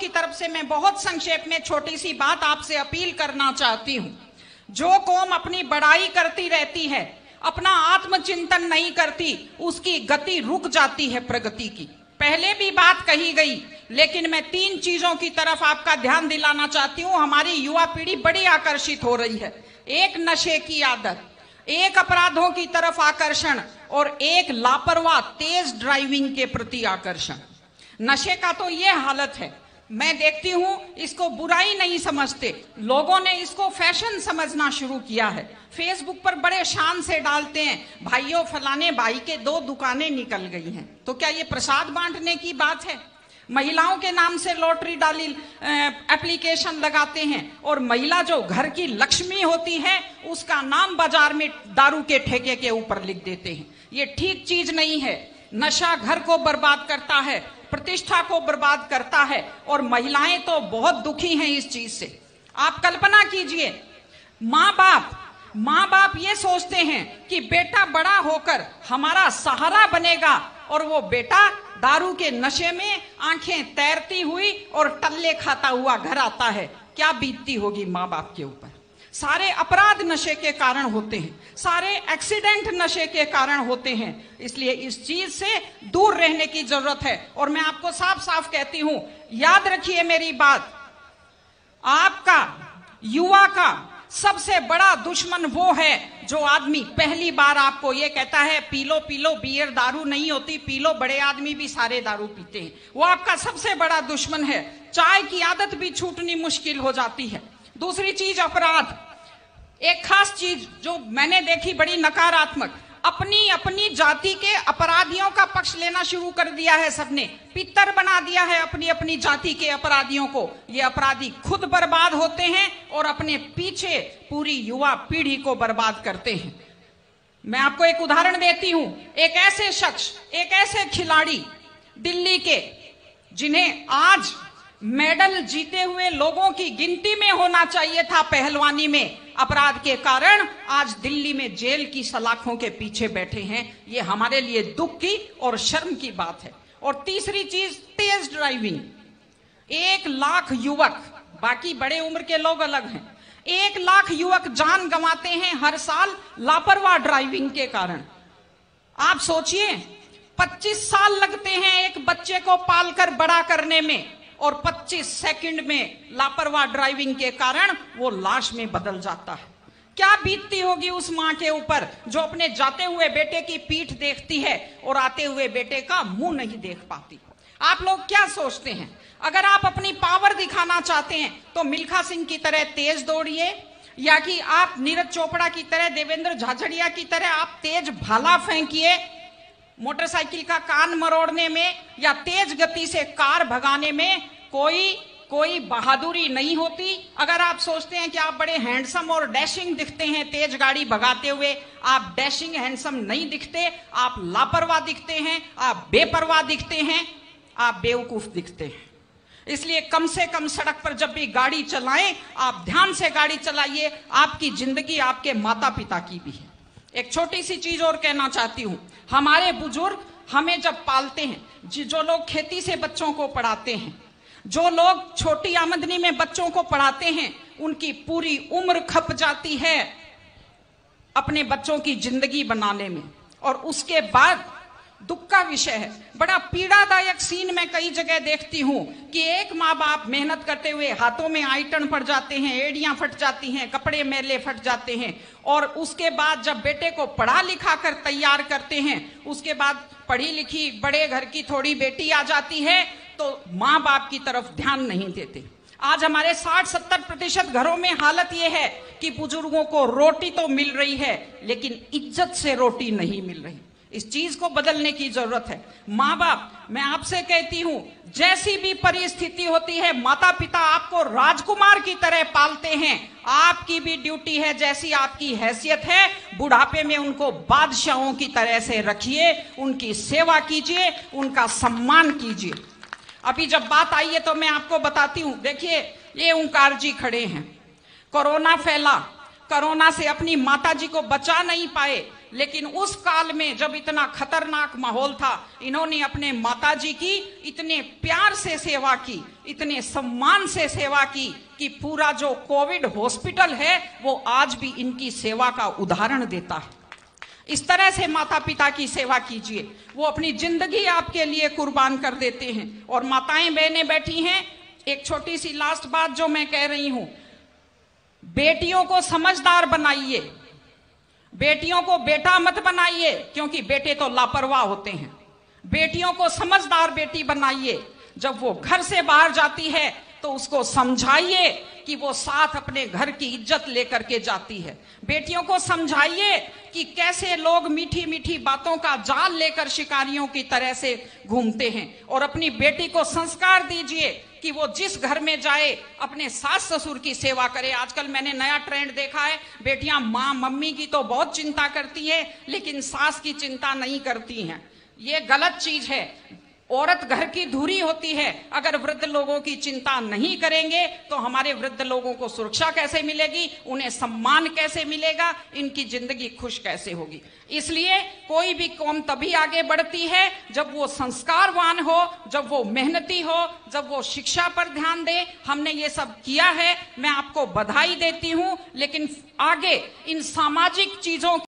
की तरफ से मैं बहुत संक्षेप में छोटी सी बात आपसे अपील करना चाहती हूं। जो कौम अपनी बड़ाई करती रहती है, अपना आत्मचिंतन नहीं करती, उसकी गति रुक जाती है प्रगति की। पहले भी बात कही गई, लेकिन मैं 3 चीजों की तरफ आपका ध्यान दिलाना चाहती हूं। हमारी युवा पीढ़ी बड़ी आकर्षित हो रही है। एक नशे की आदत, एक अपराधों की तरफ आकर्षण और एक लापरवाह तेज ड्राइविंग के प्रति आकर्षण। नशे का तो ये हालत है, मैं देखती हूं इसको बुराई नहीं समझते, लोगों ने इसको फैशन समझना शुरू किया है। फेसबुक पर बड़े शान से डालते हैं, भाइयों फलाने भाई के 2 दुकानें निकल गई हैं। तो क्या ये प्रसाद बांटने की बात है? महिलाओं के नाम से लॉटरी डाली एप्लीकेशन लगाते हैं और महिला जो घर की लक्ष्मी होती है उसका नाम बाजार में दारू के ठेके के ऊपर लिख देते हैं। ये ठीक चीज नहीं है। नशा घर को बर्बाद करता है, प्रतिष्ठा को बर्बाद करता है और महिलाएं तो बहुत दुखी हैं इस चीज से। आप कल्पना कीजिए, माँ बाप ये सोचते हैं कि बेटा बड़ा होकर हमारा सहारा बनेगा और वो बेटा दारू के नशे में आंखें तैरती हुई और टल्ले खाता हुआ घर आता है। क्या बीतती होगी माँ बाप के ऊपर। सारे अपराध नशे के कारण होते हैं, सारे एक्सीडेंट नशे के कारण होते हैं। इसलिए इस चीज से दूर रहने की जरूरत है। और मैं आपको साफ साफ कहती हूं, याद रखिए मेरी बात, आपका युवा का सबसे बड़ा दुश्मन वो है जो आदमी पहली बार आपको ये कहता है पी लो बियर दारू नहीं होती, पी लो, बड़े आदमी भी सारे दारू पीते हैं। वो आपका सबसे बड़ा दुश्मन है। चाय की आदत भी छूटनी मुश्किल हो जाती है। दूसरी चीज अपराध। एक खास चीज जो मैंने देखी बड़ी नकारात्मक, अपनी जाति के अपराधियों का पक्ष लेना शुरू कर दिया है सबने। पितर बना दिया है अपनी जाति के अपराधियों को। ये अपराधी खुद बर्बाद होते हैं और अपने पीछे पूरी युवा पीढ़ी को बर्बाद करते हैं। मैं आपको एक उदाहरण देती हूं। एक ऐसे शख्स, एक ऐसे खिलाड़ी दिल्ली के, जिन्हें आज मेडल जीते हुए लोगों की गिनती में होना चाहिए था पहलवानी में, अपराध के कारण आज दिल्ली में जेल की सलाखों के पीछे बैठे हैं। ये हमारे लिए दुख की और शर्म की बात है। और तीसरी चीज तेज ड्राइविंग। 1 लाख युवक, बाकी बड़े उम्र के लोग अलग हैं, 1 लाख युवक जान गंवाते हैं हर साल लापरवाह ड्राइविंग के कारण। आप सोचिए, 25 साल लगते हैं एक बच्चे को पालकर बड़ा करने में और 25 सेकंड में लापरवाह ड्राइविंग के कारण वो लाश में बदल जाता है। क्या बीतती होगी उस मां के ऊपर जो अपने जाते हुए बेटे की पीठ देखती है और आते हुए बेटे का मुंह नहीं देख पाती। आप लोग क्या सोचते हैं, अगर आप अपनी पावर दिखाना चाहते हैं तो मिल्खा सिंह की तरह तेज दौड़िए, या कि आप नीरज चोपड़ा की तरह, देवेंद्र झाझड़िया की तरह आप तेज भाला फेंकिए मोटरसाइकिल का कान मरोड़ने में, या तेज गति से कार भगाने में कोई बहादुरी नहीं होती। अगर आप सोचते हैं कि आप बड़े हैंडसम और डैशिंग दिखते हैं तेज गाड़ी भगाते हुए, आप डैशिंग हैंडसम नहीं दिखते, आप लापरवाह दिखते हैं, आप बेपरवाह दिखते हैं, आप बेवकूफ दिखते हैं। इसलिए कम से कम सड़क पर जब भी गाड़ी चलाएं, आप ध्यान से गाड़ी चलाइए। आपकी जिंदगी आपके माता पिता की भी है। एक छोटी सी चीज और कहना चाहती हूं, हमारे बुजुर्ग हमें जब पालते हैं, जो लोग खेती से बच्चों को पढ़ाते हैं, जो लोग छोटी आमदनी में बच्चों को पढ़ाते हैं, उनकी पूरी उम्र खप जाती है अपने बच्चों की जिंदगी बनाने में। और उसके बाद दुख का विषय है, बड़ा पीड़ादायक सीन मैं कई जगह देखती हूं कि एक माँ बाप मेहनत करते हुए हाथों में आइटन पड़ जाते हैं, एड़ियां फट जाती हैं, कपड़े मैले फट जाते हैं, और उसके बाद जब बेटे को पढ़ा लिखा कर तैयार करते हैं, उसके बाद पढ़ी लिखी बड़े घर की थोड़ी बेटी आ जाती है तो माँ बाप की तरफ ध्यान नहीं देते। आज हमारे 60-70% घरों में हालत यह है कि बुजुर्गों को रोटी तो मिल रही है लेकिन इज्जत से रोटी नहीं मिल रही। इस चीज को बदलने की जरूरत है। माँ बाप, मैं आपसे कहती हूं, जैसी भी परिस्थिति होती है, माता पिता आपको राजकुमार की तरह पालते हैं। आपकी भी ड्यूटी है, जैसी आपकी हैसियत है, बुढ़ापे में उनको बादशाहों की तरह से रखिए, उनकी सेवा कीजिए, उनका सम्मान कीजिए। अभी जब बात आई है तो मैं आपको बताती हूं। देखिए, ये ओंकार जी खड़े हैं, कोरोना फैला, कोरोना से अपनी माता जी को बचा नहीं पाए, लेकिन उस काल में जब इतना खतरनाक माहौल था, इन्होंने अपने माताजी की इतने प्यार से सेवा की, इतने सम्मान से सेवा की कि पूरा जो कोविड हॉस्पिटल है वो आज भी इनकी सेवा का उदाहरण देता है। इस तरह से माता पिता की सेवा कीजिए, वो अपनी जिंदगी आपके लिए कुर्बान कर देते हैं। और माताएं बहनें बैठी हैं, एक छोटी सी लास्ट बात जो मैं कह रही हूं, बेटियों को समझदार बनाइए, बेटियों को बेटा मत बनाइए, क्योंकि बेटे तो लापरवाह होते हैं। बेटियों को समझदार बेटी बनाइए। जब वो घर से बाहर जाती है तो उसको समझाइए कि वो साथ अपने घर की इज्जत लेकर के जाती है। बेटियों को समझाइए कि कैसे लोग मीठी मीठी बातों का जाल लेकर शिकारियों की तरह से घूमते हैं। और अपनी बेटी को संस्कार दीजिए कि वो जिस घर में जाए अपने सास ससुर की सेवा करे। आजकल मैंने नया ट्रेंड देखा है, बेटियां माँ मम्मी की तो बहुत चिंता करती है लेकिन सास की चिंता नहीं करती हैं। ये गलत चीज है। औरत घर की धुरी होती है। अगर वृद्ध लोगों की चिंता नहीं करेंगे तो हमारे वृद्ध लोगों को सुरक्षा कैसे मिलेगी, उन्हें सम्मान कैसे मिलेगा, इनकी जिंदगी खुश कैसे होगी। इसलिए कोई भी कौम तभी आगे बढ़ती है जब वो संस्कारवान हो, जब वो मेहनती हो, जब वो शिक्षा पर ध्यान दे। हमने ये सब किया है, मैं आपको बधाई देती हूं। लेकिन आगे इन सामाजिक चीजों